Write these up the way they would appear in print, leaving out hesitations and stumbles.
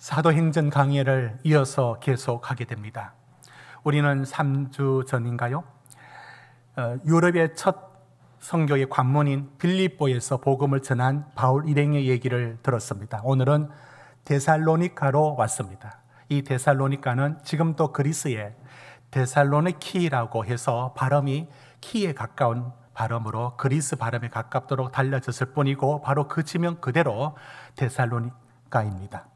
사도행전 강해를 이어서 계속하게 됩니다. 우리는 3주 전인가요? 유럽의 첫 선교의 관문인 빌립보에서 복음을 전한 바울 일행의 얘기를 들었습니다. 오늘은 데살로니가로 왔습니다. 이 데살로니가는 지금도 그리스의 데살로니키라고 해서 발음이 키에 가까운 발음으로 그리스 발음에 가깝도록 달라졌을 뿐이고 바로 그 지명 그대로 데살로니가입니다.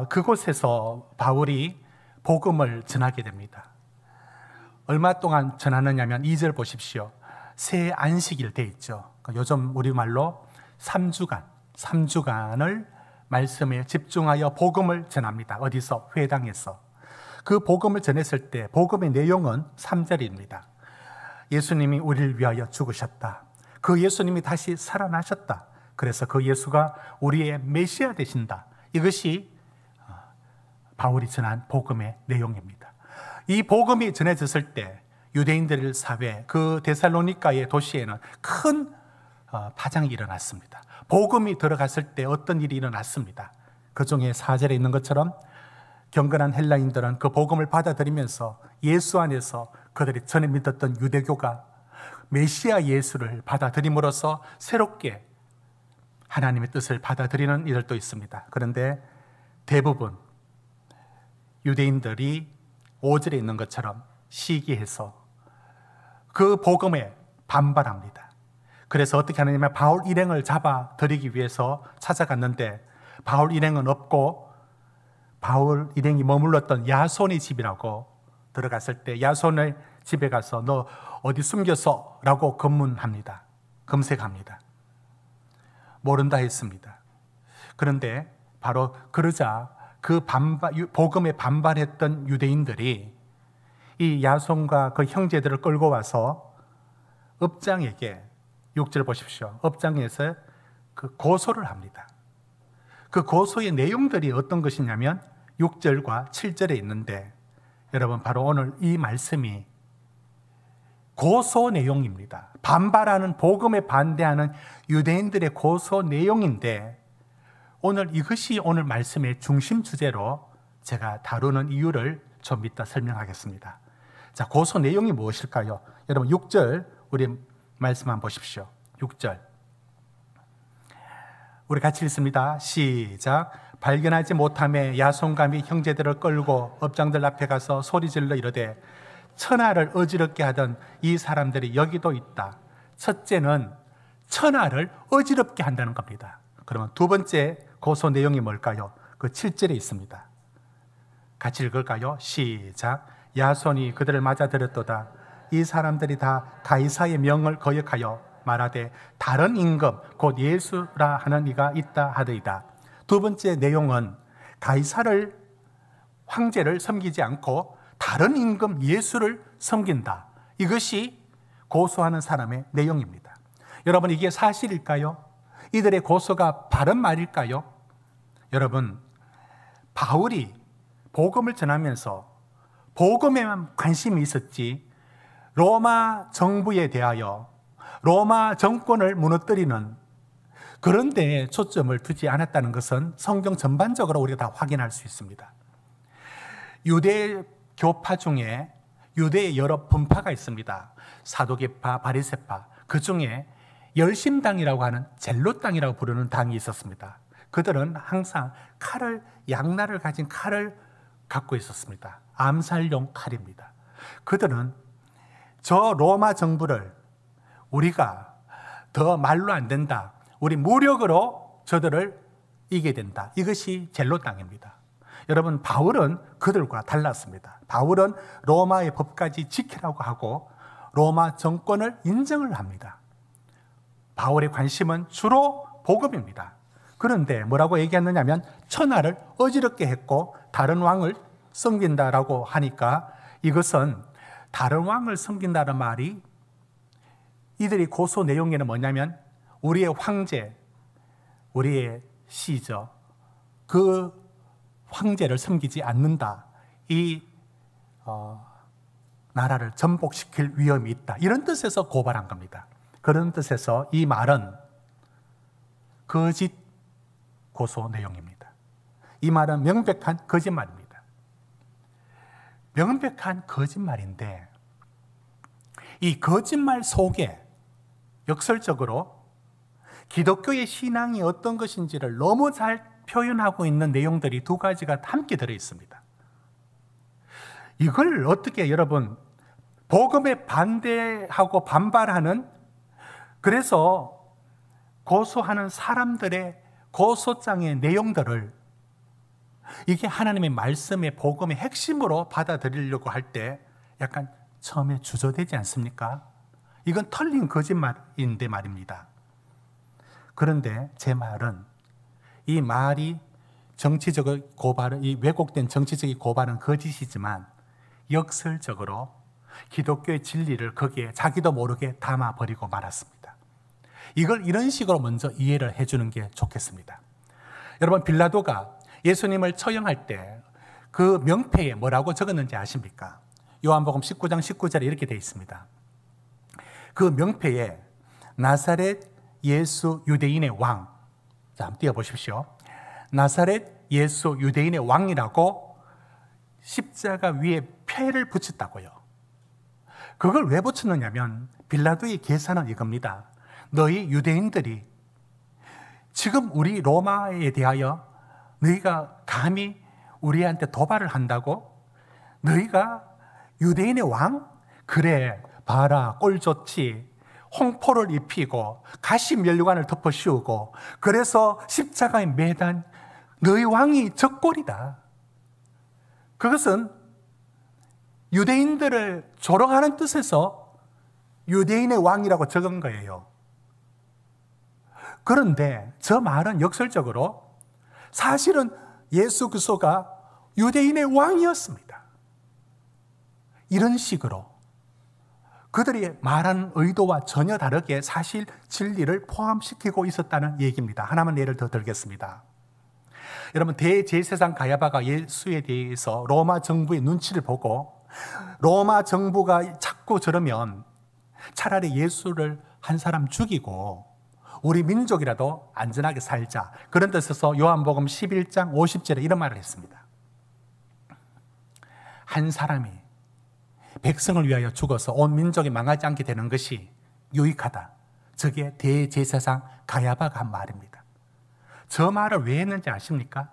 그곳에서 바울이 복음을 전하게 됩니다. 얼마 동안 전하느냐면 2절 보십시오. 새 안식일 돼 있죠. 요즘 우리말로 3주간을 말씀에 집중하여 복음을 전합니다. 어디서? 회당에서. 그 복음을 전했을 때 복음의 내용은 3절입니다. 예수님이 우리를 위하여 죽으셨다. 그 예수님이 다시 살아나셨다. 그래서 그 예수가 우리의 메시아 되신다. 이것이 바울이 전한 복음의 내용입니다. 이 복음이 전해졌을 때 유대인들 사회, 그 데살로니가의 도시에는 큰 파장이 일어났습니다. 복음이 들어갔을 때 어떤 일이 일어났습니다. 그 중에 4절에 있는 것처럼 경건한 헬라인들은 그 복음을 받아들이면서 예수 안에서 그들이 전에 믿었던 유대교가 메시아 예수를 받아들임으로써 새롭게 하나님의 뜻을 받아들이는 이들도 있습니다. 그런데 대부분 유대인들이 5절에 있는 것처럼 시기해서 그 복음에 반발합니다. 그래서 어떻게 하느냐면 바울 일행을 잡아들이기 위해서 찾아갔는데 바울 일행은 없고 바울 일행이 머물렀던 야손의 집이라고 들어갔을 때 야손의 집에 가서 너 어디 숨겼어? 라고 검문합니다. 검색합니다. 모른다 했습니다. 그런데 바로 그러자 그 복음에 반발했던 유대인들이 이 야손과 그 형제들을 끌고 와서 업장에게 6절 보십시오. 업장에서 그 고소를 합니다. 그 고소의 내용들이 어떤 것이냐면 6절과 7절에 있는데 여러분 바로 오늘 이 말씀이 고소 내용입니다. 반발하는 복음에 반대하는 유대인들의 고소 내용인데 오늘 이것이 오늘 말씀의 중심 주제로 제가 다루는 이유를 좀 이따 설명하겠습니다. 자, 고소 내용이 무엇일까요? 여러분 6절 우리 말씀 한번 보십시오. 6절 우리 같이 읽습니다. 시작. 발견하지 못함에 야손과 및 형제들을 끌고 업장들 앞에 가서 소리질러 이르되 천하를 어지럽게 하던 이 사람들이 여기도 있다. 첫째는 천하를 어지럽게 한다는 겁니다. 그러면 두 번째 고소 내용이 뭘까요? 그 7절에 있습니다. 같이 읽을까요? 시작. 야손이 그들을 맞아들였도다. 이 사람들이 다 가이사의 명을 거역하여 말하되 다른 임금 곧 예수라 하는 이가 있다 하더이다. 두 번째 내용은 가이사를 황제를 섬기지 않고 다른 임금 예수를 섬긴다. 이것이 고소하는 사람의 내용입니다. 여러분 이게 사실일까요? 이들의 고소가 바른 말일까요? 여러분 바울이 복음을 전하면서 복음에만 관심이 있었지 로마 정부에 대하여 로마 정권을 무너뜨리는 그런 데에 초점을 두지 않았다는 것은 성경 전반적으로 우리가 다 확인할 수 있습니다. 유대교파 중에 유대의 여러 분파가 있습니다. 사도계파, 바리새파. 그 중에 열심당이라고 하는 젤롯당이라고 부르는 당이 있었습니다. 그들은 항상 칼을, 양날을 가진 칼을 갖고 있었습니다. 암살용 칼입니다. 그들은 저 로마 정부를 우리가 더 말로 안 된다. 우리 무력으로 저들을 이겨야 된다. 이것이 젤롯당입니다. 여러분 바울은 그들과 달랐습니다. 바울은 로마의 법까지 지키라고 하고 로마 정권을 인정을 합니다. 바울의 관심은 주로 복음입니다. 그런데 뭐라고 얘기했느냐면 천하를 어지럽게 했고 다른 왕을 섬긴다라고 하니까 이것은 다른 왕을 섬긴다는 말이 이들이 고소 내용에는 뭐냐면 우리의 황제, 우리의 시저, 그 황제를 섬기지 않는다. 이 나라를 전복시킬 위험이 있다. 이런 뜻에서 고발한 겁니다. 그런 뜻에서 이 말은 거짓 고소 내용입니다. 이 말은 명백한 거짓말입니다. 명백한 거짓말인데 이 거짓말 속에 역설적으로 기독교의 신앙이 어떤 것인지를 너무 잘 표현하고 있는 내용들이 두 가지가 함께 들어있습니다. 이걸 어떻게 여러분 복음에 반대하고 반발하는, 그래서 고소하는 사람들의 고소장의 내용들을 이게 하나님의 말씀의 복음의 핵심으로 받아들이려고 할 때 약간 처음에 주저되지 않습니까? 이건 털린 거짓말인데 말입니다. 그런데 제 말은 이 말이 정치적인 고발은, 이 왜곡된 정치적인 고발은 거짓이지만 역설적으로 기독교의 진리를 거기에 자기도 모르게 담아버리고 말았습니다. 이걸 이런 식으로 먼저 이해를 해주는 게 좋겠습니다. 여러분, 빌라도가 예수님을 처형할 때 그 명패에 뭐라고 적었는지 아십니까? 요한복음 19장 19절에 이렇게 되어 있습니다. 그 명패에 나사렛 예수 유대인의 왕, 자, 한번 띄워보십시오. 나사렛 예수 유대인의 왕이라고 십자가 위에 패를 붙였다고요. 그걸 왜 붙였느냐면 빌라도의 계산은 이겁니다. 너희 유대인들이 지금 우리 로마에 대하여 너희가 감히 우리한테 도발을 한다고? 너희가 유대인의 왕? 그래, 봐라, 꼴 좋지. 홍포를 입히고 가시면류관을 덮어 씌우고 그래서 십자가에 매단 너희 왕이 적꼴이다. 그것은 유대인들을 조롱하는 뜻에서 유대인의 왕이라고 적은 거예요. 그런데 저 말은 역설적으로 사실은 예수 그리스도가 유대인의 왕이었습니다. 이런 식으로 그들이 말하는 의도와 전혀 다르게 사실 진리를 포함시키고 있었다는 얘기입니다. 하나만 예를 더 들겠습니다. 여러분, 대제사장 가야바가 예수에 대해서 로마 정부의 눈치를 보고 로마 정부가 자꾸 저러면 차라리 예수를 한 사람 죽이고 우리 민족이라도 안전하게 살자, 그런 뜻에서 요한복음 11장 50절에 이런 말을 했습니다. 한 사람이 백성을 위하여 죽어서 온 민족이 망하지 않게 되는 것이 유익하다. 저게 대제사장 가야바가 한 말입니다. 저 말을 왜 했는지 아십니까?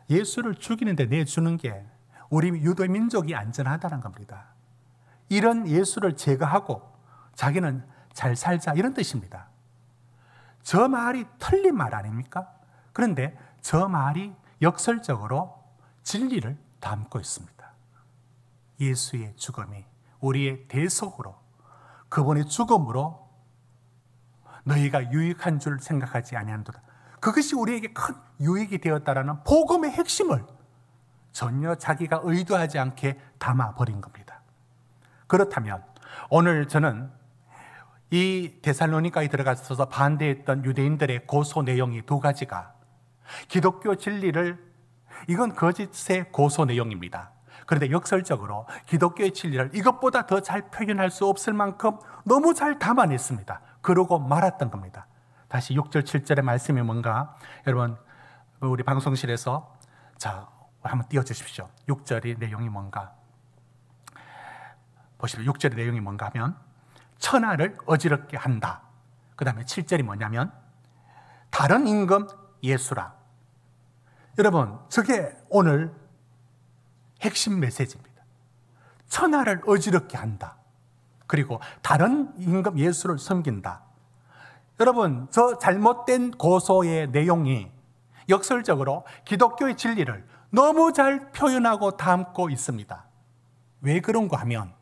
예수를 죽이는데 내주는 게 우리 유대 민족이 안전하다는 겁니다. 이런 예수를 제거하고 자기는 잘 살자, 이런 뜻입니다. 저 말이 틀린 말 아닙니까? 그런데 저 말이 역설적으로 진리를 담고 있습니다. 예수의 죽음이 우리의 대속으로, 그분의 죽음으로 너희가 유익한 줄 생각하지 아니한도다. 그것이 우리에게 큰 유익이 되었다라는 복음의 핵심을 전혀 자기가 의도하지 않게 담아버린 겁니다. 그렇다면 오늘 저는 이 데살로니가에 들어가서 반대했던 유대인들의 고소 내용이 두 가지가 기독교 진리를, 이건 거짓의 고소 내용입니다. 그런데 역설적으로 기독교의 진리를 이것보다 더 잘 표현할 수 없을 만큼 너무 잘 담아냈습니다. 그러고 말았던 겁니다. 다시 6절 7절의 말씀이 뭔가 여러분 우리 방송실에서 자 한번 띄워주십시오. 6절의 내용이 뭔가 보십시오. 6절의 내용이 뭔가 하면 천하를 어지럽게 한다. 그 다음에 7절이 뭐냐면 다른 임금 예수라. 여러분, 저게 오늘 핵심 메시지입니다. 천하를 어지럽게 한다. 그리고 다른 임금 예수를 섬긴다. 여러분, 저 잘못된 고소의 내용이 역설적으로 기독교의 진리를 너무 잘 표현하고 담고 있습니다. 왜 그런가 하면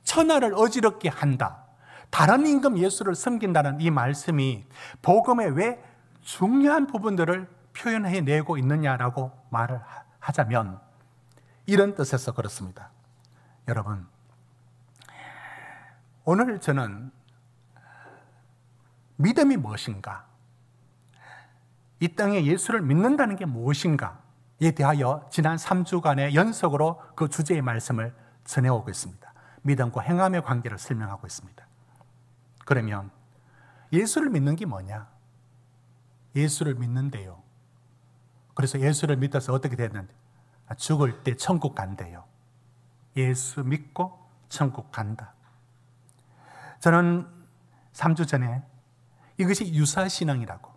천하를 어지럽게 한다, 다른 임금 예수를 섬긴다는 이 말씀이 복음의 왜 중요한 부분들을 표현해내고 있느냐라고 말을 하자면 이런 뜻에서 그렇습니다. 여러분, 오늘 저는 믿음이 무엇인가, 이 땅에 예수를 믿는다는 게 무엇인가에 대하여 지난 3주간의 연속으로 그 주제의 말씀을 전해오고 있습니다. 믿음과 행함의 관계를 설명하고 있습니다. 그러면 예수를 믿는 게 뭐냐? 예수를 믿는데요, 그래서 예수를 믿어서 어떻게 됐는데 죽을 때 천국 간대요. 예수 믿고 천국 간다. 저는 3주 전에 이것이 유사신앙이라고,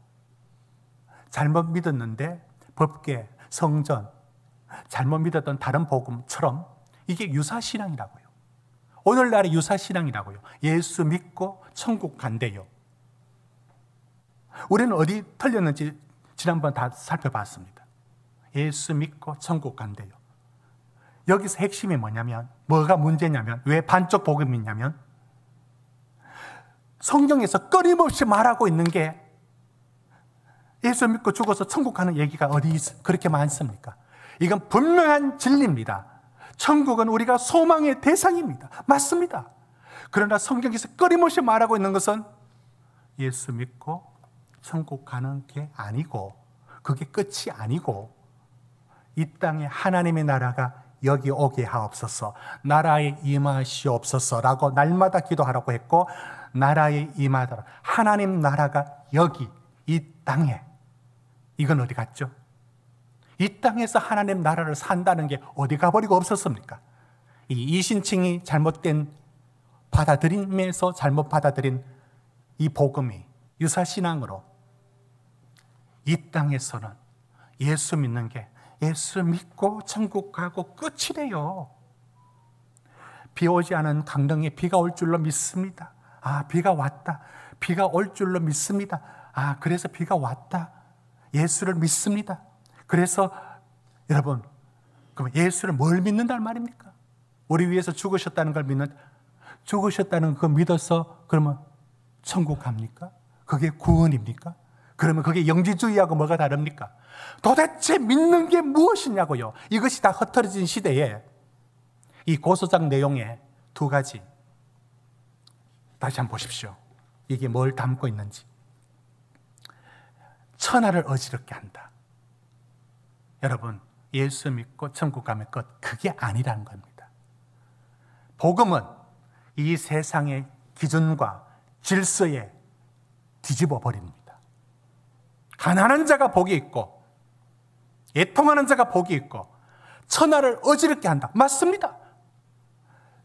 잘못 믿었는데 법계, 성전, 잘못 믿었던 다른 복음처럼 이게 유사신앙이라고요. 오늘날의 유사신앙이라고요. 예수 믿고 천국 간대요. 우리는 어디 틀렸는지 지난번 다 살펴봤습니다. 예수 믿고 천국 간대요. 여기서 핵심이 뭐냐면, 뭐가 문제냐면, 왜 반쪽 복음이냐면, 성경에서 끊임없이 말하고 있는 게 예수 믿고 죽어서 천국 가는 얘기가 어디 그렇게 많습니까? 이건 분명한 진리입니다. 천국은 우리가 소망의 대상입니다. 맞습니다. 그러나 성경에서 끊임없이 말하고 있는 것은 예수 믿고 천국 가는 게 아니고, 그게 끝이 아니고, 이 땅에 하나님의 나라가 여기 오게 하옵소서, 나라에 임하시옵소서라고 날마다 기도하라고 했고, 나라에 임하더라, 하나님 나라가 여기 이 땅에, 이건 어디 갔죠? 이 땅에서 하나님 나라를 산다는 게 어디 가버리고 없었습니까? 이 이신칭이 잘못된 받아들임에서 잘못 받아들인 이 복음이 유사신앙으로 이 땅에서는 예수 믿는 게 예수 믿고 천국 가고 끝이래요. 비 오지 않은 강릉에 비가 올 줄로 믿습니다. 아, 비가 왔다. 비가 올 줄로 믿습니다. 아, 그래서 비가 왔다. 예수를 믿습니다. 그래서 여러분, 그럼 예수를 뭘 믿는단 말입니까? 우리 위해서 죽으셨다는 걸 믿는, 죽으셨다는 거 믿어서 그러면 천국 갑니까? 그게 구원입니까? 그러면 그게 영지주의하고 뭐가 다릅니까? 도대체 믿는 게 무엇이냐고요. 이것이 다 흩어진 시대에 이 고소장 내용에 두 가지, 다시 한번 보십시오. 이게 뭘 담고 있는지. 천하를 어지럽게 한다. 여러분, 예수 믿고 천국 가면 끝, 그게 아니라는 겁니다. 복음은 이 세상의 기준과 질서에 뒤집어 버립니다. 가난한 자가 복이 있고 애통하는 자가 복이 있고 천하를 어지럽게 한다. 맞습니다.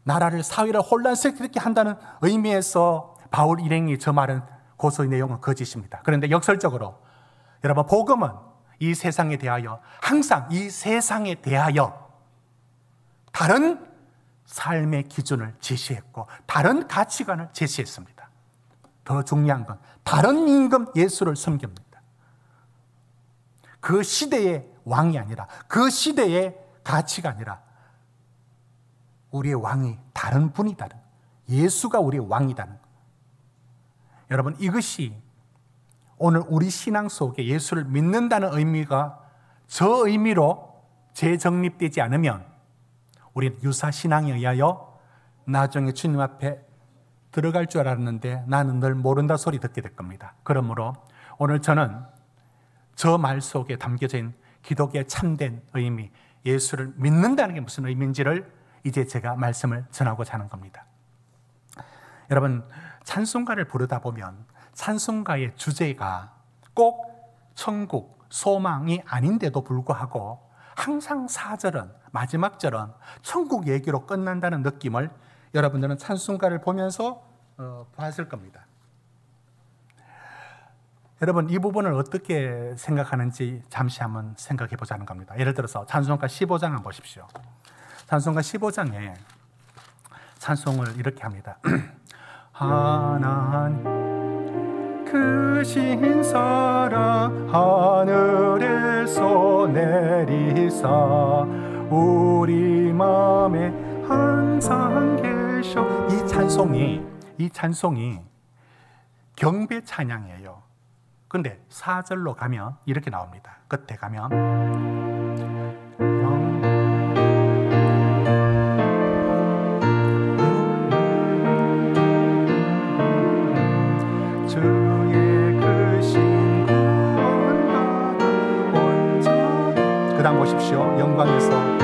나라를, 사회를 혼란스럽게 한다는 의미에서 바울 일행이 저 말은 고소의 내용은 거짓입니다. 그런데 역설적으로 여러분, 복음은 이 세상에 대하여, 항상 이 세상에 대하여 다른 삶의 기준을 제시했고 다른 가치관을 제시했습니다. 더 중요한 건 다른 임금 예수를 섬깁니다. 그 시대의 왕이 아니라, 그 시대의 가치가 아니라 우리의 왕이 다른 분이다. 예수가 우리의 왕이다는 것. 여러분, 이것이 오늘 우리 신앙 속에 예수를 믿는다는 의미가 저 의미로 재정립되지 않으면 우리는 유사신앙에 의하여 나중에 주님 앞에 들어갈 줄 알았는데 나는 늘 모른다 소리 듣게 될 겁니다. 그러므로 오늘 저는 저 말 속에 담겨져 있는 기독교의 참된 의미, 예수를 믿는다는 게 무슨 의미인지를 이제 제가 말씀을 전하고자 하는 겁니다. 여러분, 찬송가를 부르다 보면 찬송가의 주제가 꼭 천국, 소망이 아닌데도 불구하고 항상 4절은, 마지막 절은 천국 얘기로 끝난다는 느낌을 여러분들은 찬송가를 보면서 봤을 겁니다. 여러분, 이 부분을 어떻게 생각하는지 잠시 한번 생각해 보자는 겁니다. 예를 들어서 찬송가 15장 한번 보십시오. 찬송가 15장에 찬송을 이렇게 합니다. 하나님 크신 사랑 하늘에서 내리사 우리 마음에 항상 계셔. 이 찬송이 경배 찬양이에요. 근데 4절로 가면 이렇게 나옵니다. 끝에 가면 주의 크신 구원과 온전, 그 다음 보십시오. 영광에서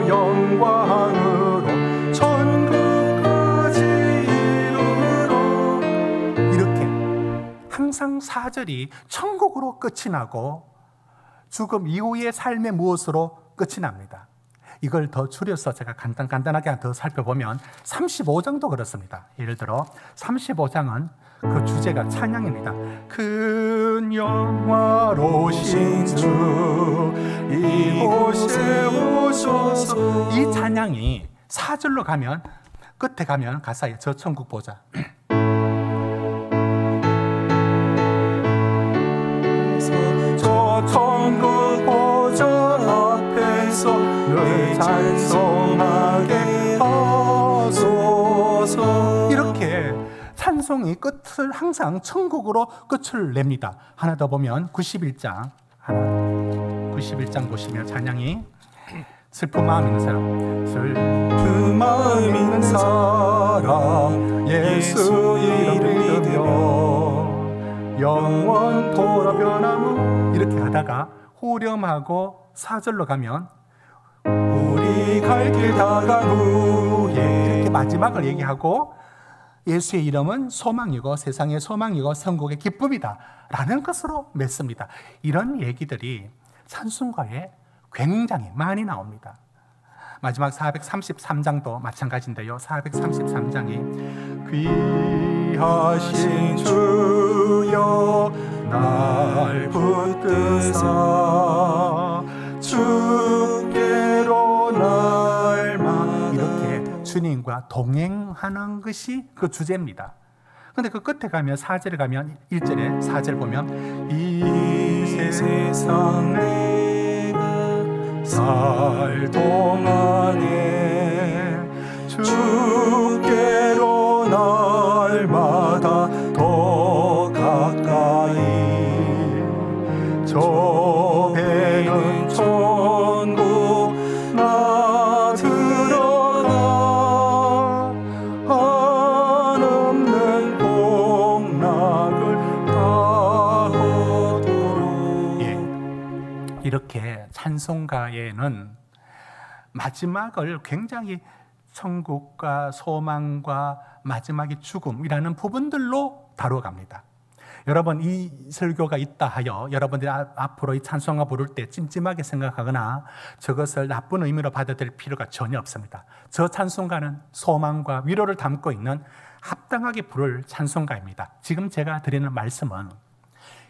영광으로 천국까지 이르러, 이렇게 항상 4절이 천국으로 끝이 나고 죽음 이후의 삶의 무엇으로 끝이 납니다. 이걸 더 줄여서 제가 간단하게 더 살펴보면 35장도 그렇습니다. 예를 들어 35장은 그 주제가 찬양입니다. 큰 영화로우신 주 이곳에 오셔서, 이 찬양이 4절로 가면, 끝에 가면 가사에 저 천국 보자, 저 천국 보좌 앞에서 늘 찬송하게 하소서, 이렇게 찬송이 끝을 항상 천국으로 끝을 냅니다. 하나 더 보면 91장 보시면 찬양이 슬픈 마음 있는 사람, 슬픈 마음 있는 사람 예수 이름 믿으며 영원 변함은, 이렇게 하다가 후렴하고 4절로 가면 우리 갈 길 다간 후에, 이렇게 마지막을 얘기하고 예수의 이름은 소망이고 세상의 소망이고 천국의 기쁨이다 라는 것으로 맺습니다. 이런 얘기들이 찬송가에 굉장히 많이 나옵니다. 마지막 433장도 마찬가지인데요. 433장이 귀하신 주여 날 붙드사 주께로 날만, 이렇게 주님과 동행하는 것이 그 주제입니다. 근데 그 끝에 가면 4절에 가면 1절에 4절 보면 이 세상 내가 살 동안에 주께로 날마다 더 가까이 저 배는 천국 나 들어가 한없는 복락을 다 얻도록. 예, 이렇게 찬송가에는 마지막을 굉장히 천국과 소망과 마지막의 죽음이라는 부분들로 다뤄갑니다. 여러분, 이 설교가 있다 하여 여러분들이 앞으로 이 찬송가 부를 때 찜찜하게 생각하거나 저것을 나쁜 의미로 받아들일 필요가 전혀 없습니다. 저 찬송가는 소망과 위로를 담고 있는 합당하게 부를 찬송가입니다. 지금 제가 드리는 말씀은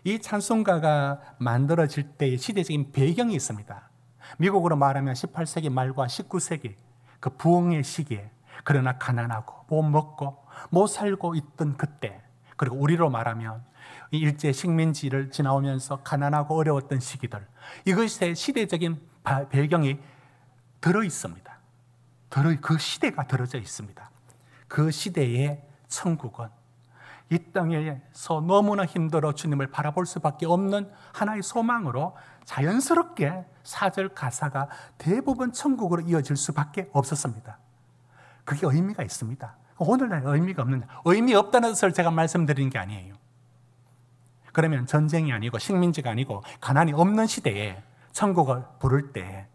이 찬송가가 만들어질 때의 시대적인 배경이 있습니다. 미국으로 말하면 18세기 말과 19세기 그 부흥의 시기에, 그러나 가난하고 못 먹고 못 살고 있던 그때, 그리고 우리로 말하면 일제 식민지를 지나오면서 가난하고 어려웠던 시기들, 이것의 시대적인 배경이 들어 있습니다. 그 시대가 들어져 있습니다. 그 시대의 천국은 이 땅에서 너무나 힘들어 주님을 바라볼 수밖에 없는 하나의 소망으로 자연스럽게 4절 가사가 대부분 천국으로 이어질 수밖에 없었습니다. 그게 의미가 있습니다. 오늘날 의미가 없느냐? 의미 없다는 것을 제가 말씀드리는 게 아니에요. 그러면 전쟁이 아니고 식민지가 아니고 가난이 없는 시대에 천국을 부를 때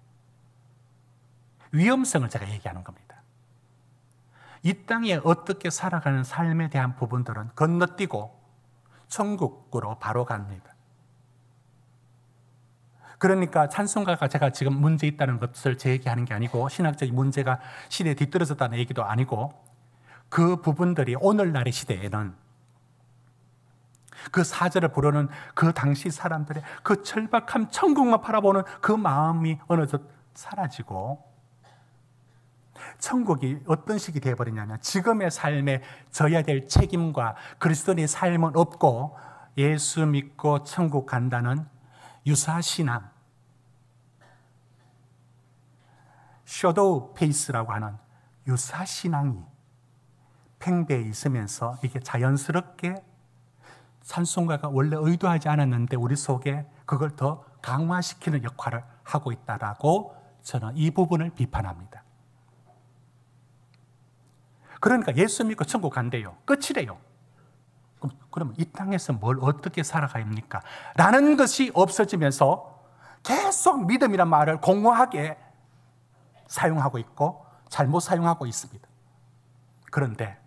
위험성을 제가 얘기하는 겁니다. 이 땅에 어떻게 살아가는 삶에 대한 부분들은 건너뛰고 천국으로 바로 갑니다. 그러니까 찬송가가 제가 지금 문제 있다는 것을 제 얘기하는 게 아니고 신학적인 문제가 시대에 뒤떨어졌다는 얘기도 아니고, 그 부분들이 오늘날의 시대에는 그 4절을 부르는 그 당시 사람들의 그 절박한 천국만 바라보는 그 마음이 어느덧 사라지고 천국이 어떤 식이 되어버리냐면 지금의 삶에 져야 될 책임과 그리스도인의 삶은 없고 예수 믿고 천국 간다는 유사신앙, 셔도우 페이스라고 하는 유사신앙이 팽배해 있으면서 이게 자연스럽게 찬송가가 원래 의도하지 않았는데 우리 속에 그걸 더 강화시키는 역할을 하고 있다라고 저는 이 부분을 비판합니다. 그러니까 예수 믿고 천국 간대요. 끝이래요. 그럼 이 땅에서 뭘 어떻게 살아가야 합니까? 라는 것이 없어지면서 계속 믿음이란 말을 공허하게 사용하고 있고 잘못 사용하고 있습니다. 그런데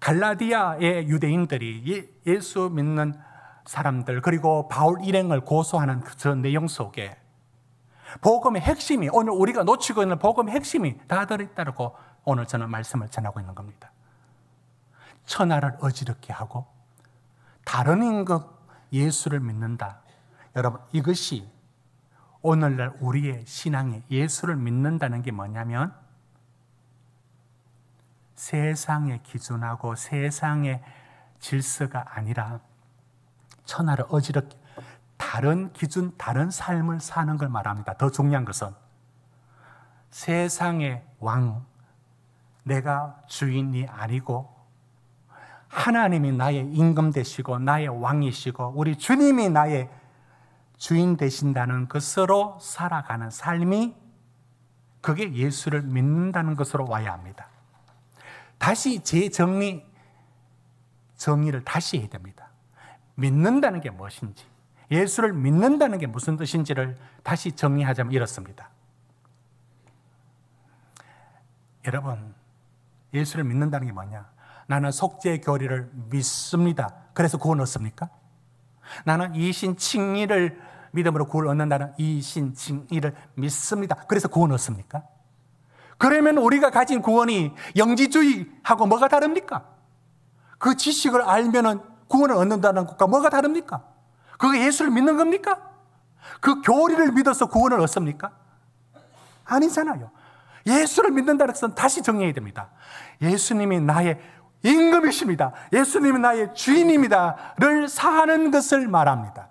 갈라디아의 유대인들이 예수 믿는 사람들 그리고 바울 일행을 고소하는 그 내용 속에 복음의 핵심이, 오늘 우리가 놓치고 있는 복음의 핵심이 다 들어있다고 오늘 저는 말씀을 전하고 있는 겁니다. 천하를 어지럽게 하고 다른 임금 예수를 믿는다. 여러분, 이것이 오늘날 우리의 신앙에 예수를 믿는다는 게 뭐냐면 세상의 기준하고 세상의 질서가 아니라 천하를 어지럽게 다른 기준, 다른 삶을 사는 걸 말합니다. 더 중요한 것은 세상의 왕, 내가 주인이 아니고 하나님이 나의 임금 되시고 나의 왕이시고 우리 주님이 나의 주인 되신다는 것으로 살아가는 삶이, 그게 예수를 믿는다는 것으로 와야 합니다. 다시 정의를 다시 해야 됩니다. 믿는다는 게 무엇인지, 예수를 믿는다는 게 무슨 뜻인지를 다시 정리하자면 이렇습니다. 여러분, 예수를 믿는다는 게 뭐냐? 나는 속죄 교리를 믿습니다. 그래서 구원 얻습니까? 나는 이신칭의를 믿음으로 구원 얻는다는 이신칭의를 믿습니다. 그래서 구원 얻습니까? 그러면 우리가 가진 구원이 영지주의하고 뭐가 다릅니까? 그 지식을 알면은 구원을 얻는다는 것과 뭐가 다릅니까? 그게 예수를 믿는 겁니까? 그 교리를 믿어서 구원을 얻습니까? 아니잖아요. 예수를 믿는다는 것은 다시 정리해야 됩니다. 예수님이 나의 임금이십니다. 예수님이 나의 주인입니다를 사는 것을 말합니다.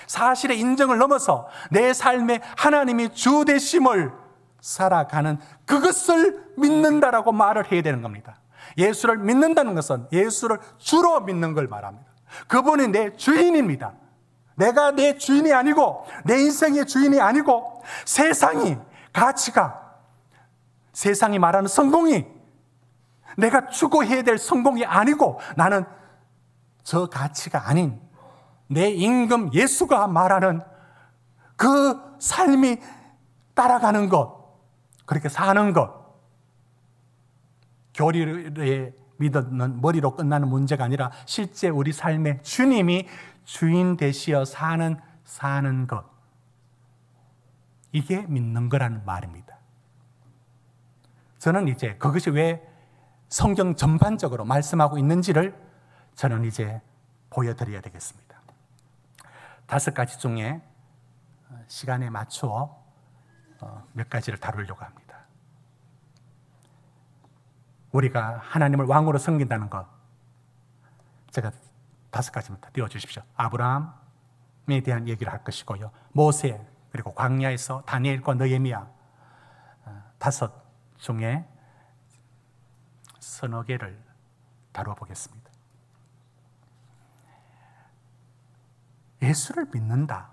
사실의 인정을 넘어서 내 삶에 하나님이 주 되심을 살아가는 그것을 믿는다라고 말을 해야 되는 겁니다. 예수를 믿는다는 것은 예수를 주로 믿는 걸 말합니다. 그분이 내 주인입니다. 내가 내 주인이 아니고 내 인생의 주인이 아니고 세상이, 가치가, 세상이 말하는 성공이 내가 추구해야 될 성공이 아니고 나는 저 가치가 아닌 내 임금 예수가 말하는 그 삶이 따라가는 것, 그렇게 사는 것, 교리를 믿는 머리로 끝나는 문제가 아니라 실제 우리 삶의 주님이 주인 되시어 사는 것, 이게 믿는 거라는 말입니다. 저는 이제 그것이 왜 성경 전반적으로 말씀하고 있는지를 저는 이제 보여드려야 되겠습니다. 5가지 중에 시간에 맞추어 몇 가지를 다루려고 합니다. 우리가 하나님을 왕으로 섬긴다는 것, 제가 5가지부터 띄워주십시오. 아브라함에 대한 얘기를 할 것이고요, 모세, 그리고 광야에서 다니엘과 느헤미야, 5 중에 서너 개를 다루어 보겠습니다. 예수를 믿는다라는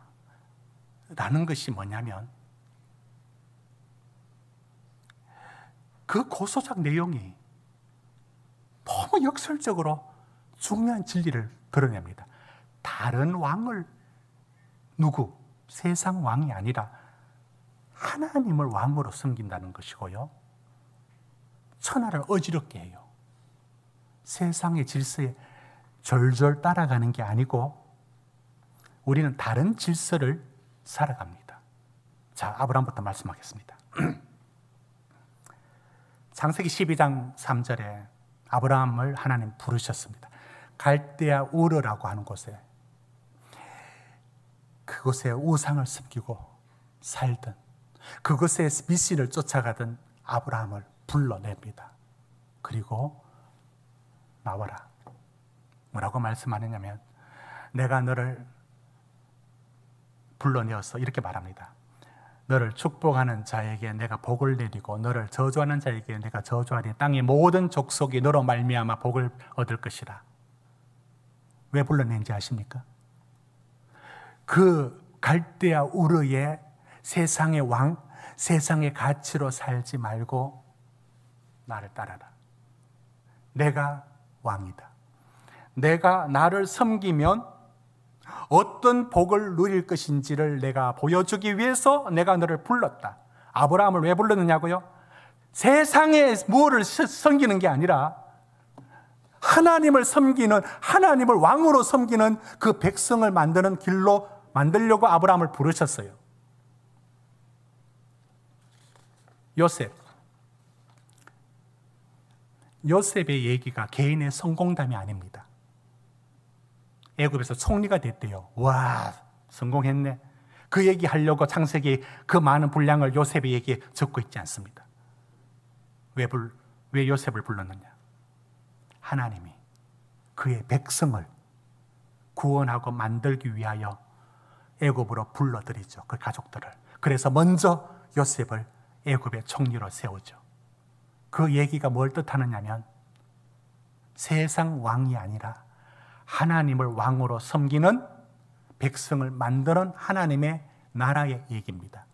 것이 뭐냐면 그 고소작 내용이 너무 역설적으로 중요한 진리를 드러냅니다. 다른 왕을, 세상 왕이 아니라 하나님을 왕으로 섬긴다는 것이고요, 천하를 어지럽게 해요. 세상의 질서에 절절 따라가는 게 아니고 우리는 다른 질서를 살아갑니다. 자, 아브라함부터 말씀하겠습니다. 창세기 12장 3절에 아브라함을 하나님 부르셨습니다. 갈대아 우르라고 하는 곳에, 그곳에 우상을 섬기고 살던, 그곳에 미신을 쫓아가던 아브라함을 불러냅니다. 그리고 나와라. 뭐라고 말씀하느냐면, 내가 너를 불러내어서 이렇게 말합니다. 너를 축복하는 자에게 내가 복을 내리고 너를 저주하는 자에게 내가 저주하리니 땅의 모든 족속이 너로 말미암아 복을 얻을 것이라. 왜 불러낸지 아십니까? 그 갈대아 우르의 세상의 왕, 세상의 가치로 살지 말고 나를 따라라. 내가 왕이다. 내가 나를 섬기면 어떤 복을 누릴 것인지를 내가 보여주기 위해서 내가 너를 불렀다. 아브라함을 왜 불렀느냐고요? 세상에 무엇을 섬기는 게 아니라 하나님을 섬기는, 하나님을 왕으로 섬기는 그 백성을 만드는 길로 만들려고 아브라함을 부르셨어요. 요셉의 얘기가 개인의 성공담이 아닙니다. 애굽에서 총리가 됐대요. 와, 성공했네. 그 얘기 하려고 창세기 그 많은 분량을 요셉의 얘기에 적고 있지 않습니다. 왜 요셉을 불렀느냐? 하나님이 그의 백성을 구원하고 만들기 위하여 애굽으로 불러들이죠. 그 가족들을. 그래서 먼저 요셉을 애굽의 총리로 세우죠. 그 얘기가 뭘 뜻하느냐면 세상 왕이 아니라 하나님을 왕으로 섬기는 백성을 만드는 하나님의 나라의 얘기입니다.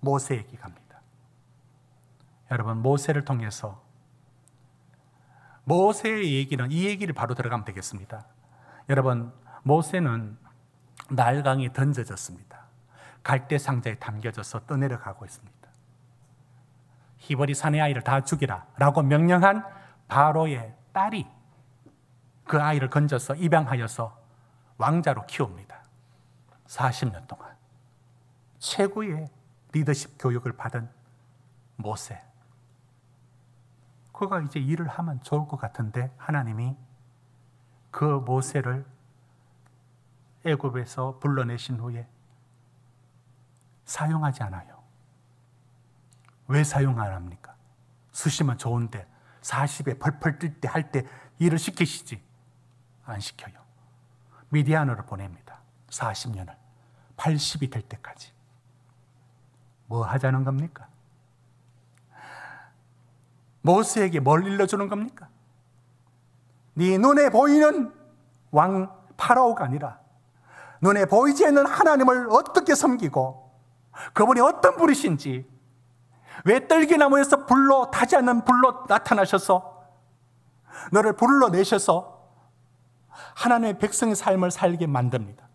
모세 얘기 갑니다. 여러분, 모세를 통해서 모세의 얘기는 이 얘기를 바로 들어가면 되겠습니다. 여러분, 모세는 나일강에 던져졌습니다. 갈대 상자에 담겨져서 떠내려가고 있습니다. 히브리 사내 아이를 다 죽이라 라고 명령한 바로의 딸이 그 아이를 건져서 입양하여서 왕자로 키웁니다. 40년 동안 최고의 리더십 교육을 받은 모세. 그가 이제 일을 하면 좋을 것 같은데 하나님이 그 모세를 애굽에서 불러내신 후에 사용하지 않아요. 왜 사용 안 합니까? 수시면 좋은데 40에 펄펄 뛸 때 할 때 일을 시키시지 안 시켜요. 미디안으로 보냅니다. 40년을 80이 될 때까지. 뭐 하자는 겁니까? 모세에게 뭘 일러주는 겁니까? 네 눈에 보이는 왕 파라오가 아니라 눈에 보이지 않는 하나님을 어떻게 섬기고 그분이 어떤 분이신지, 왜 떨기나무에서 불로 타지 않는 불로 나타나셔서 너를 불러내셔서 하나님의 백성의 삶을 살게 만듭니다.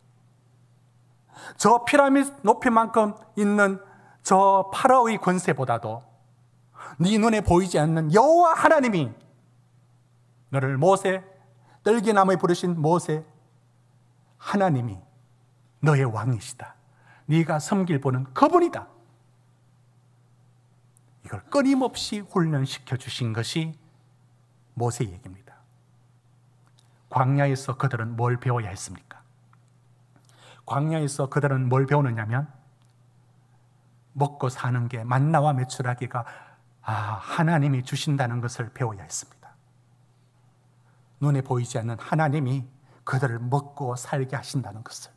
저 피라미드 높이만큼 있는 저 파라오의 권세보다도 네 눈에 보이지 않는 여호와 하나님이 너를 모세, 떨기나무에 부르신 모세 하나님이 너의 왕이시다. 네가 섬길 분은 그분이다. 이걸 끊임없이 훈련시켜 주신 것이 모세 얘기입니다. 광야에서 그들은 뭘 배워야 했습니까? 광야에서 그들은 뭘 배우느냐면 먹고 사는 게 만나와 메추라기가 하나님이 주신다는 것을 배워야 했습니다. 눈에 보이지 않는 하나님이 그들을 먹고 살게 하신다는 것을.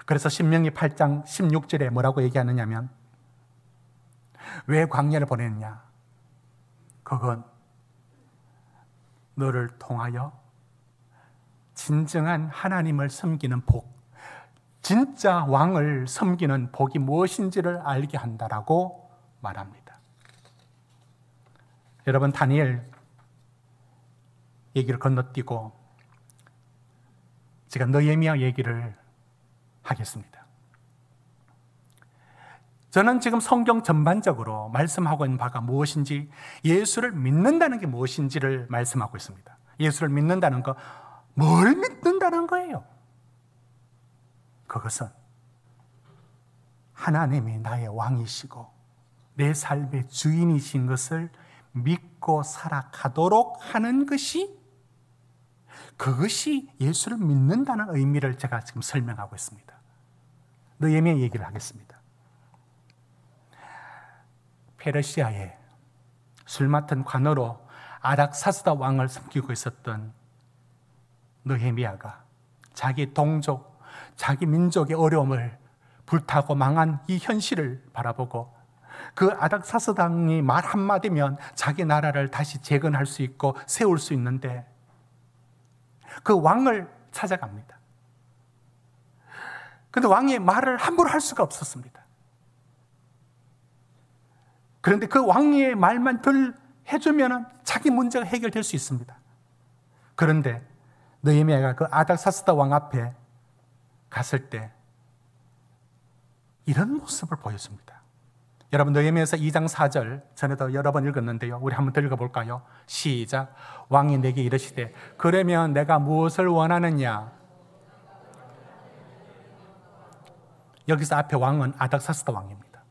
그래서 신명기 8장 16절에 뭐라고 얘기하느냐면 왜 광야를 보냈냐? 그건 너를 통하여 진정한 하나님을 섬기는 복, 진짜 왕을 섬기는 복이 무엇인지를 알게 한다라고 말합니다. 여러분, 다니엘 얘기를 건너뛰고 제가 느헤미야 얘기를 하겠습니다. 저는 지금 성경 전반적으로 말씀하고 있는 바가 무엇인지, 예수를 믿는다는 게 무엇인지를 말씀하고 있습니다. 예수를 믿는다는 거, 뭘 믿는다는 거예요? 그것은 하나님이 나의 왕이시고 내 삶의 주인이신 것을 믿고 살아가도록 하는 것이, 그것이 예수를 믿는다는 의미를 제가 지금 설명하고 있습니다. 느헤미야 얘기를 하겠습니다. 페르시아에 술 맡은 관으로 아닥사스다 왕을 섬기고 있었던 느헤미야가 자기 동족, 자기 민족의 어려움을 불타고 망한 이 현실을 바라보고 그 아닥사스다 왕이 말 한마디면 자기 나라를 다시 재건할 수 있고 세울 수 있는데 그 왕을 찾아갑니다. 그런데 왕이 말을 함부로 할 수가 없었습니다. 그런데 그 왕의 말만 덜 해주면 자기 문제가 해결될 수 있습니다. 그런데 느헤미야가 그 아닥사스다 왕 앞에 갔을 때 이런 모습을 보였습니다. 여러분 느헤미야서 2장 4절 전에도 여러 번 읽었는데요. 우리 한번 더 읽어볼까요? 시작. 왕이 내게 이르시되 그러면 내가 무엇을 원하느냐? 여기서 앞에 왕은 아닥사스다 왕입니다.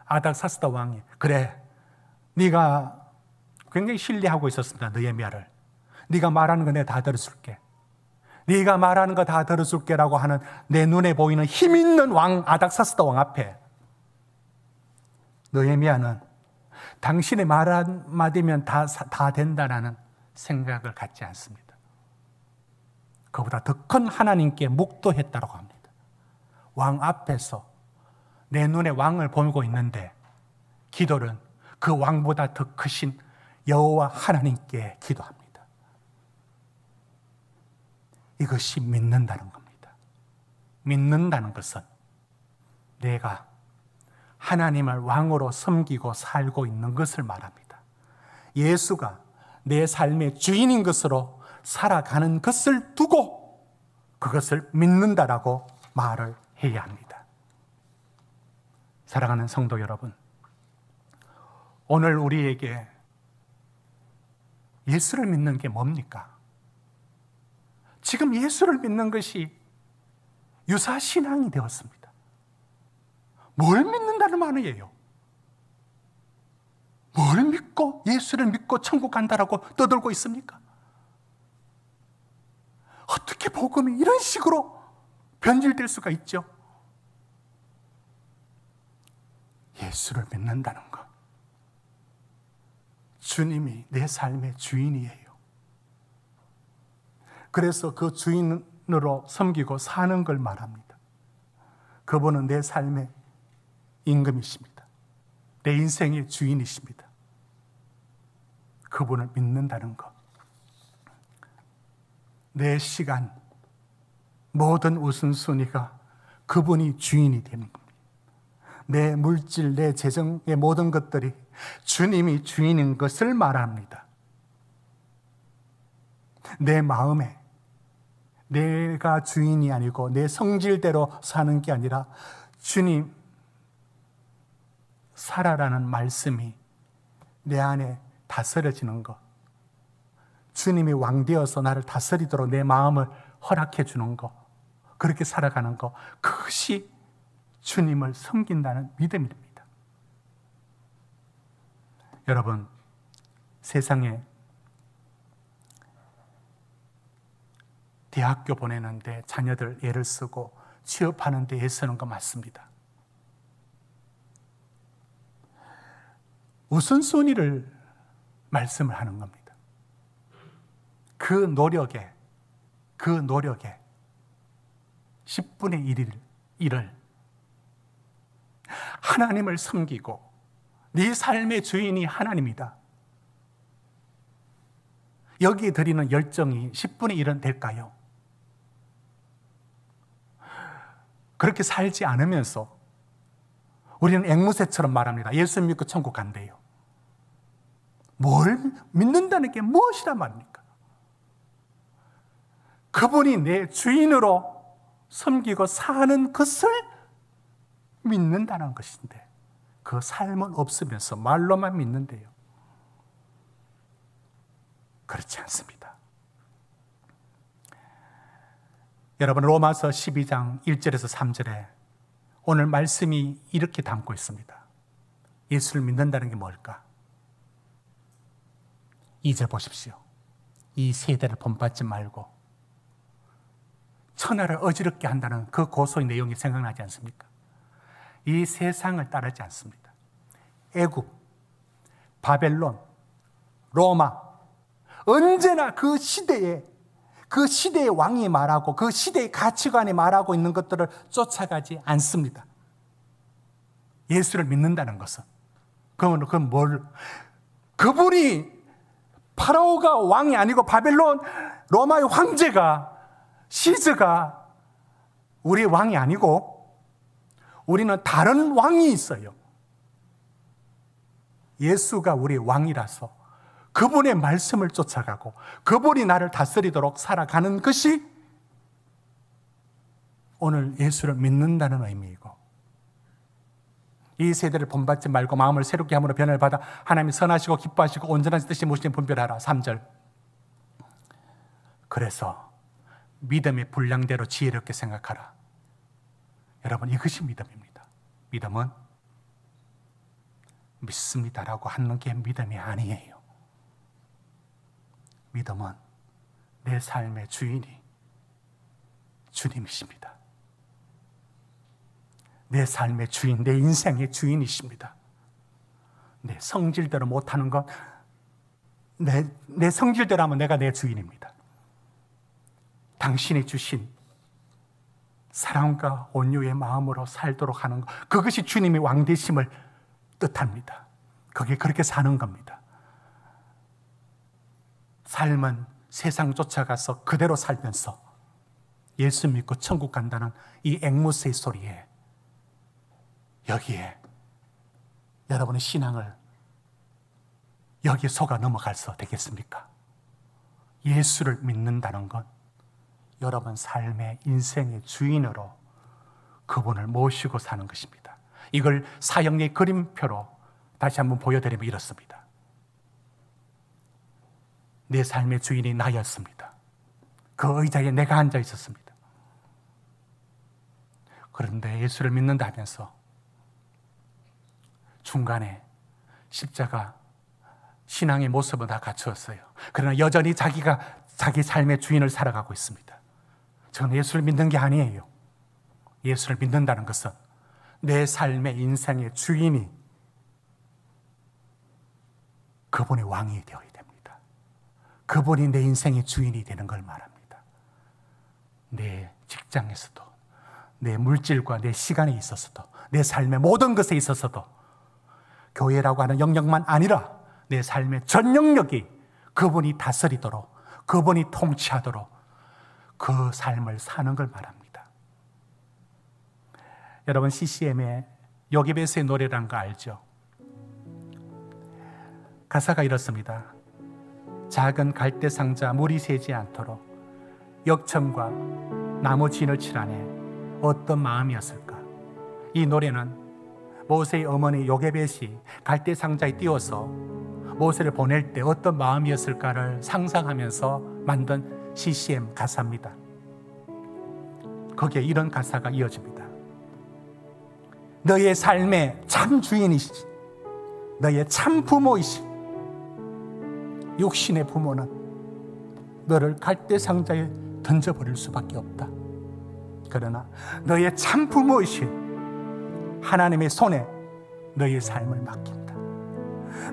아닥사스다 왕이 그래 네가 굉장히 신뢰하고 있었습니다. 느헤미야를. 네가 말하는 거 내가 다 들어줄게. 네가 말하는 거 다 들어줄게라고 하는 내 눈에 보이는 힘 있는 왕 아닥사스다 왕 앞에 느헤미야는 당신의 말 한마디면 다 된다라는 생각을 갖지 않습니다. 그보다 더 큰 하나님께 묵도했다고 합니다. 왕 앞에서 내 눈에 왕을 보고 있는데 기도는 그 왕보다 더 크신 여호와 하나님께 기도합니다. 이것이 믿는다는 겁니다. 믿는다는 것은 내가 하나님을 왕으로 섬기고 살고 있는 것을 말합니다. 예수가 내 삶의 주인인 것으로 살아가는 것을 두고 그것을 믿는다라고 말을 해야 합니다. 사랑하는 성도 여러분, 오늘 우리에게 예수를 믿는 게 뭡니까? 지금 예수를 믿는 것이 유사신앙이 되었습니다. 뭘 믿는다는 말이에요? 뭘 믿고 예수를 믿고 천국 간다라고 떠들고 있습니까? 어떻게 복음이 이런 식으로 변질될 수가 있죠? 예수를 믿는다는 것, 주님이 내 삶의 주인이에요. 그래서 그 주인으로 섬기고 사는 걸 말합니다. 그분은 내 삶의 임금이십니다. 내 인생의 주인이십니다. 그분을 믿는다는 것, 내 시간, 모든 우선순위가 그분이 주인이 되는 겁니다. 내 물질, 내 재정의 모든 것들이 주님이 주인인 것을 말합니다. 내 마음에 내가 주인이 아니고 내 성질대로 사는 게 아니라 주님 살아라는 말씀이 내 안에 다스려지는 것, 주님이 왕되어서 나를 다스리도록 내 마음을 허락해 주는 것, 그렇게 살아가는 것, 그것이 주님을 섬긴다는 믿음입니다. 여러분, 세상에 대학교 보내는데 자녀들 애를 쓰고 취업하는 데 애쓰는 거 맞습니다. 우선순위를 말씀을 하는 겁니다. 그 노력에 10분의 1을 하나님을 섬기고 네 삶의 주인이 하나님이다. 여기에 드리는 열정이 10분의 1은 될까요? 그렇게 살지 않으면서 우리는 앵무새처럼 말합니다. 예수 믿고 천국 간대요. 뭘 믿는다는 게 무엇이란 말입니까? 그분이 내 주인으로 섬기고 사는 것을 믿는다는 것인데 그 삶은 없으면서 말로만 믿는데요. 그렇지 않습니다. 여러분, 로마서 12장 1절에서 3절에 오늘 말씀이 이렇게 담고 있습니다. 예수를 믿는다는 게 뭘까? 2절 보십시오. 이 세대를 본받지 말고 천하를 어지럽게 한다는 그 고소의 내용이 생각나지 않습니까? 이 세상을 따르지 않습니다. 애굽, 바벨론, 로마, 언제나 그 시대의 왕이 말하고 그 시대의 가치관이 말하고 있는 것들을 쫓아가지 않습니다. 예수를 믿는다는 것은 그분이 파라오가 왕이 아니고 바벨론 로마의 황제가 시즈가 우리의 왕이 아니고 우리는 다른 왕이 있어요. 예수가 우리의 왕이라서 그분의 말씀을 쫓아가고 그분이 나를 다스리도록 살아가는 것이 오늘 예수를 믿는다는 의미이고, 이 세대를 본받지 말고 마음을 새롭게 함으로 변화를 받아 하나님이 선하시고 기뻐하시고 온전한 뜻이 무엇인지 분별하라. 3절. 그래서 믿음의 분량대로 지혜롭게 생각하라. 여러분, 이것이 믿음입니다. 믿음은 믿습니다라고 하는 게 믿음이 아니에요. 믿음은 내 삶의 주인이 주님이십니다. 내 삶의 주인, 내 인생의 주인이십니다. 내 성질대로 못하는 것, 내 성질대로 하면 내가 내 주인입니다. 당신이 주신 사랑과 온유의 마음으로 살도록 하는 것, 그것이 주님의 왕되심을 뜻합니다. 그게 그렇게 사는 겁니다. 삶은 세상 쫓아가서 그대로 살면서 예수 믿고 천국 간다는 이 앵무새의 소리에, 여기에 여러분의 신앙을 여기에 속아 넘어가서 되겠습니까? 예수를 믿는다는 건 여러분 삶의 인생의 주인으로 그분을 모시고 사는 것입니다. 이걸 사형리의 그림표로 다시 한번 보여드리면 이렇습니다. 내 삶의 주인이 나였습니다. 그 의자에 내가 앉아 있었습니다. 그런데 예수를 믿는다 하면서 중간에 십자가 신앙의 모습은 다 갖추었어요. 그러나 여전히 자기가 자기 삶의 주인을 살아가고 있습니다. 저는 예수를 믿는 게 아니에요. 예수를 믿는다는 것은 내 삶의 인생의 주인이 그분이 왕이 되어야 됩니다. 그분이 내 인생의 주인이 되는 걸 말합니다. 내 직장에서도, 내 물질과 내 시간에 있어서도, 내 삶의 모든 것에 있어서도 교회라고 하는 영역만 아니라 내 삶의 전 영역이 그분이 다스리도록, 그분이 통치하도록 그 삶을 사는 걸 말합니다. 여러분, CCM의 요게베스의 노래라는 거 알죠? 가사가 이렇습니다. 작은 갈대 상자 물이 새지 않도록 역청과 나무 진을 칠하네 어떤 마음이었을까? 이 노래는 모세의 어머니 요게벳이 갈대 상자에 띄워서 모세를 보낼 때 어떤 마음이었을까를 상상하면서 만든 CCM 가사입니다. 거기에 이런 가사가 이어집니다. 너의 삶의 참 주인이시지, 너의 참 부모이시. 육신의 부모는 너를 갈대 상자에 던져버릴 수밖에 없다. 그러나 너의 참 부모이신 하나님의 손에 너의 삶을 맡긴다.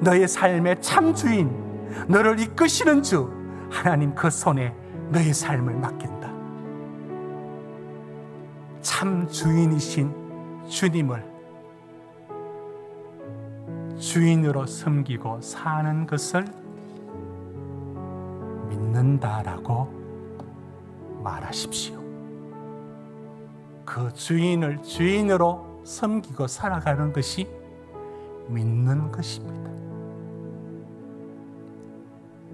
너의 삶의 참 주인, 너를 이끄시는 주 하나님 그 손에 너의 삶을 맡긴다. 참 주인이신 주님을 주인으로 섬기고 사는 것을 믿는다라고 말하십시오. 그 주인을 주인으로 섬기고 살아가는 것이 믿는 것입니다.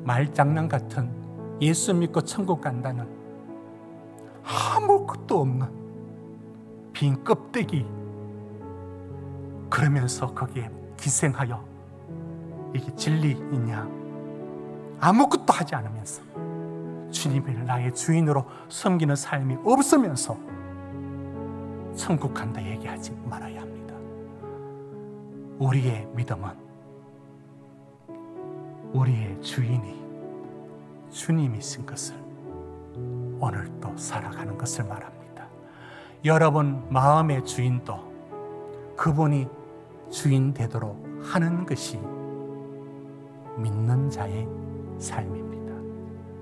말장난 같은 예수 믿고 천국 간다는 아무것도 없는 빈 껍데기, 그러면서 거기에 기생하여 이게 진리이냐, 아무것도 하지 않으면서 주님을 나의 주인으로 섬기는 삶이 없으면서 천국 간다 얘기하지 말아야 합니다. 우리의 믿음은 우리의 주인이 주님이신 것을 오늘도 살아가는 것을 말합니다. 여러분 마음의 주인도 그분이 주인 되도록 하는 것이 믿는 자의 삶입니다.